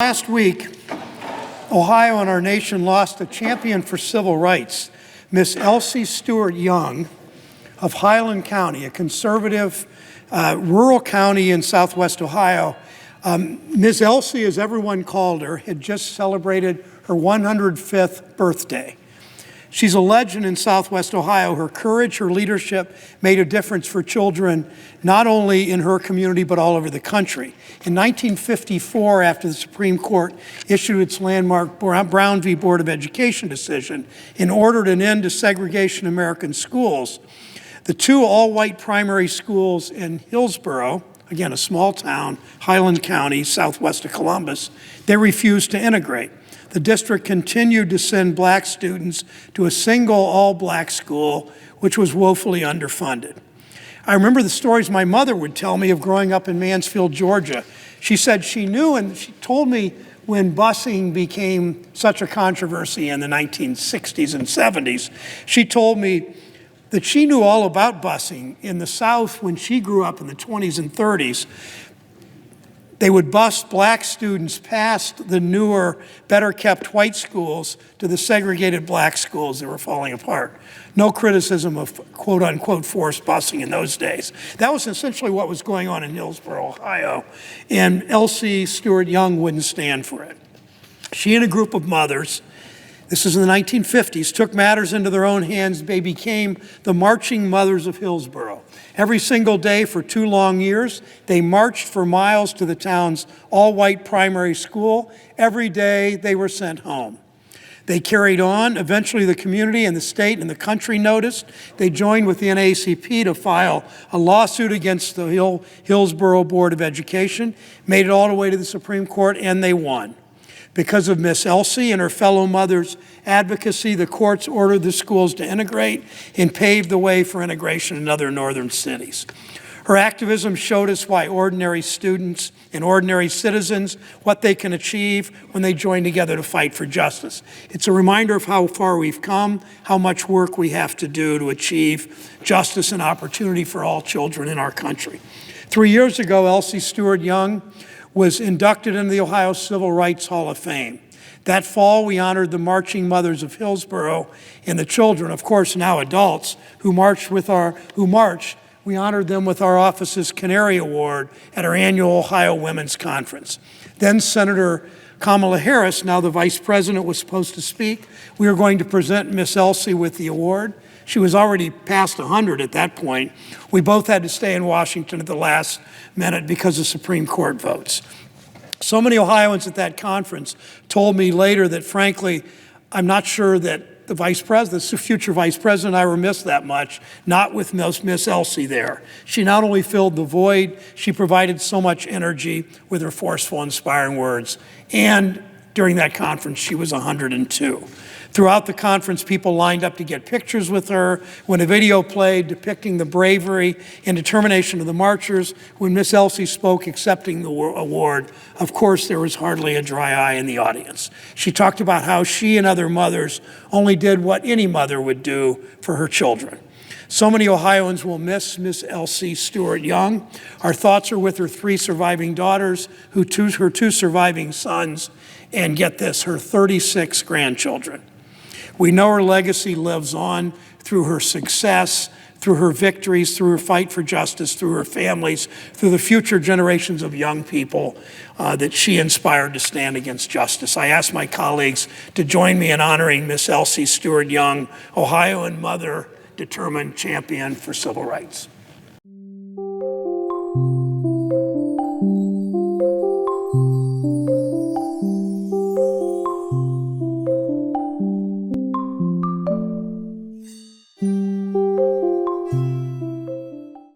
Last week, Ohio and our nation lost a champion for civil rights, Miss Elsie Young of Highland County, a conservative rural county in southwest Ohio. Ms. Elsie, as everyone called her, had just celebrated her 105th birthday. She's a legend in southwest Ohio. Her courage, her leadership made a difference for children, not only in her community, but all over the country. In 1954, after the Supreme Court issued its landmark Brown v. Board of Education decision and ordered an end to segregation in American schools, the two all-white primary schools in Hillsboro, again, a small town, Highland County, southwest of Columbus, they refused to integrate. The district continued to send black students to a single all-black school, which was woefully underfunded. I remember the stories my mother would tell me of growing up in Mansfield, Georgia. She said she knew, and she told me when busing became such a controversy in the 1960s and 70s, she told me that she knew all about busing. In the South, when she grew up in the 20s and 30s, they would bus black students past the newer, better-kept white schools to the segregated black schools that were falling apart. No criticism of quote-unquote forced busing in those days. That was essentially what was going on in Hillsboro, Ohio, and Elsie Young wouldn't stand for it. She and a group of mothers, this is in the 1950s, took matters into their own hands. They became the Marching Mothers of Hillsboro. Every single day for 2 long years, they marched for miles to the town's all-white primary school. Every day they were sent home. They carried on. Eventually the community and the state and the country noticed. They joined with the NAACP to file a lawsuit against the Hillsboro Board of Education, made it all the way to the Supreme Court, and they won. Because of Miss Elsie and her fellow mothers' advocacy, the courts ordered the schools to integrate and paved the way for integration in other northern cities. Her activism showed us why ordinary students and ordinary citizens, what they can achieve when they join together to fight for justice. It's a reminder of how far we've come, how much work we have to do to achieve justice and opportunity for all children in our country. 3 years ago, Elsie Young was inducted into the Ohio Civil Rights Hall of Fame. That fall, we honored the Marching Mothers of Hillsboro and the children, of course now adults, who marched. We honored them with our office's Canary Award at our annual Ohio Women's Conference. Then Senator Kamala Harris, now the Vice President, was supposed to speak. We were going to present Miss Elsie with the award. She was already past 100 at that point. We both had to stay in Washington at the last minute because of Supreme Court votes. So many Ohioans at that conference told me later that, frankly, I'm not sure that the future vice president and I were missed that much, not with Miss Elsie there. She not only filled the void, she provided so much energy with her forceful, inspiring words. And during that conference, she was 102. Throughout the conference, people lined up to get pictures with her. When a video played depicting the bravery and determination of the marchers, when Miss Elsie spoke accepting the award, of course, there was hardly a dry eye in the audience. She talked about how she and other mothers only did what any mother would do for her children. So many Ohioans will miss Miss Elsie Young. Our thoughts are with her 3 surviving daughters, her 2 surviving sons, and get this, her 36 grandchildren. We know her legacy lives on through her success, through her victories, through her fight for justice, through her families, through the future generations of young people that she inspired to stand against justice. I ask my colleagues to join me in honoring Miss Elsie Young, Ohioan mother, determined champion for civil rights.